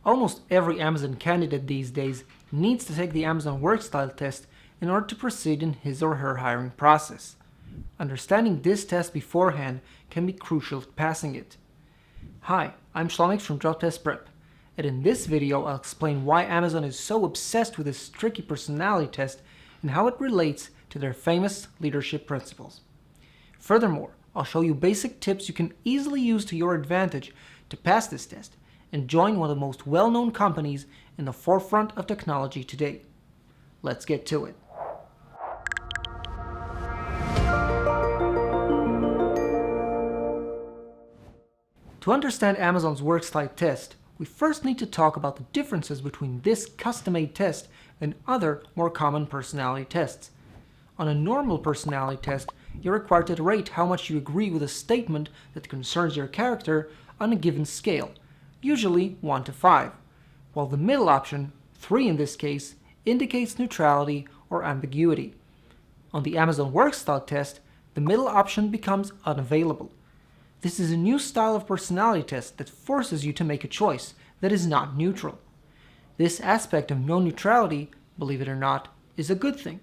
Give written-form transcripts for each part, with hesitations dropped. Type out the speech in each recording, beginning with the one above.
Almost every Amazon candidate these days needs to take the Amazon WorkStyle test in order to proceed in his or her hiring process. Understanding this test beforehand can be crucial to passing it. Hi, I'm Shlomi from JobTestPrep, and in this video I'll explain why Amazon is so obsessed with this tricky personality test and how it relates to their famous leadership principles. Furthermore, I'll show you basic tips you can easily use to your advantage to pass this test and join one of the most well-known companies in the forefront of technology today. Let's get to it. To understand Amazon's WorkStyle test, we first need to talk about the differences between this custom-made test and other more common personality tests. On a normal personality test, you're required to rate how much you agree with a statement that concerns your character on a given scale, usually 1 to 5, while the middle option, 3 in this case, indicates neutrality or ambiguity. On the Amazon WorkStyle test, the middle option becomes unavailable. This is a new style of personality test that forces you to make a choice that is not neutral. This aspect of no neutrality, believe it or not, is a good thing.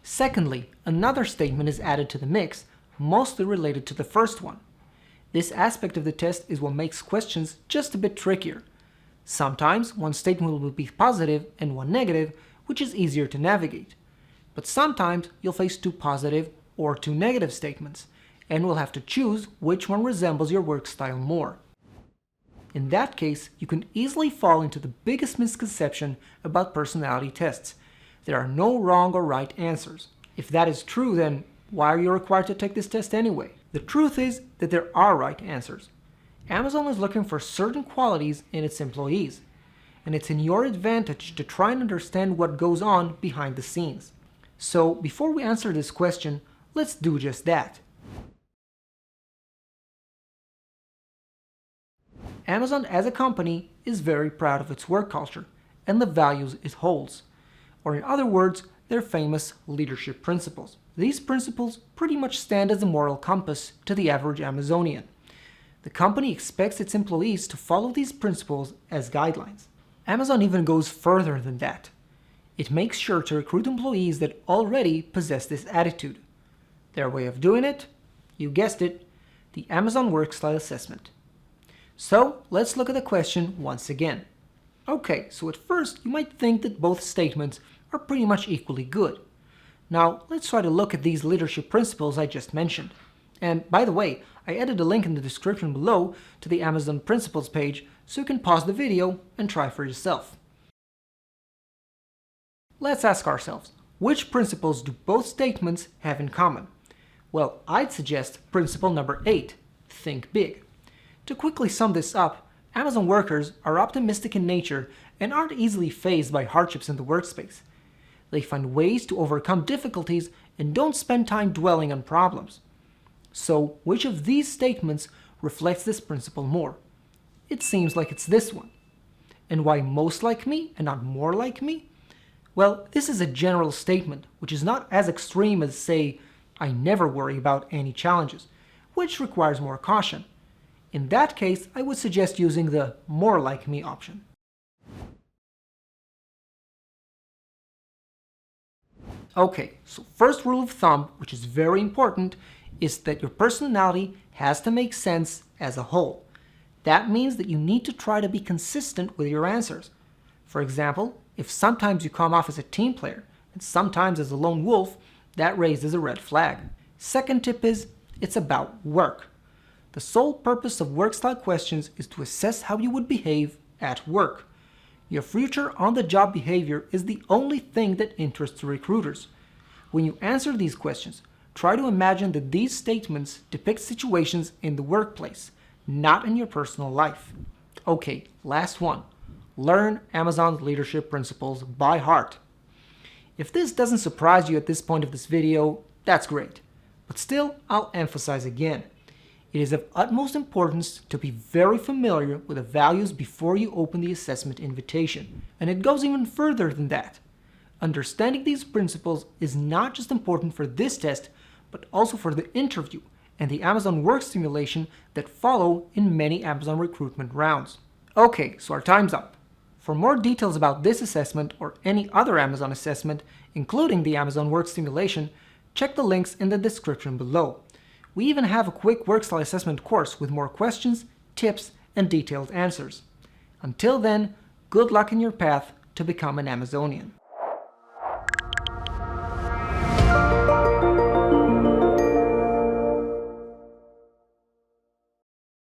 Secondly, another statement is added to the mix, mostly related to the first one. This aspect of the test is what makes questions just a bit trickier. Sometimes one statement will be positive and one negative, which is easier to navigate. But sometimes you'll face 2 positive or 2 negative statements, and will have to choose which one resembles your work style more. In that case, you can easily fall into the biggest misconception about personality tests. There are no wrong or right answers. If that is true, then why are you required to take this test anyway? The truth is that there are right answers. Amazon is looking for certain qualities in its employees, and it's in your advantage to try and understand what goes on behind the scenes. So before we answer this question, let's do just that. Amazon as a company is very proud of its work culture and the values it holds, or in other words, their famous leadership principles. These principles pretty much stand as a moral compass to the average Amazonian. The company expects its employees to follow these principles as guidelines. Amazon even goes further than that. It makes sure to recruit employees that already possess this attitude. Their way of doing it? You guessed it, the Amazon WorkStyle assessment. So let's look at the question once again. Okay, so at first you might think that both statements are pretty much equally good. Now let's try to look at these leadership principles I just mentioned. And by the way, I added a link in the description below to the Amazon Principles page so you can pause the video and try for yourself. Let's ask ourselves, which principles do both statements have in common? Well, I'd suggest principle number 8, think big. To quickly sum this up, Amazon workers are optimistic in nature and aren't easily fazed by hardships in the workspace. They find ways to overcome difficulties and don't spend time dwelling on problems. So, which of these statements reflects this principle more? It seems like it's this one. And why most like me and not more like me? Well, this is a general statement, which is not as extreme as, say, I never worry about any challenges, which requires more caution. In that case, I would suggest using the more like me option. Okay, so first rule of thumb, which is very important, is that your personality has to make sense as a whole. That means that you need to try to be consistent with your answers. For example, if sometimes you come off as a team player and sometimes as a lone wolf, that raises a red flag. Second tip is, it's about work. The sole purpose of WorkStyle questions is to assess how you would behave at work. Your future on-the-job behavior is the only thing that interests recruiters. When you answer these questions, try to imagine that these statements depict situations in the workplace, not in your personal life. Okay, last one. Learn Amazon's leadership principles by heart. If this doesn't surprise you at this point of this video, that's great. But still, I'll emphasize again. It is of utmost importance to be very familiar with the values before you open the assessment invitation. And it goes even further than that. Understanding these principles is not just important for this test, but also for the interview and the Amazon work simulation that follow in many Amazon recruitment rounds. Okay, so our time's up. For more details about this assessment or any other Amazon assessment, including the Amazon Work Simulation, check the links in the description below. We even have a quick WorkStyle assessment course with more questions, tips, and detailed answers. Until then, good luck in your path to become an Amazonian.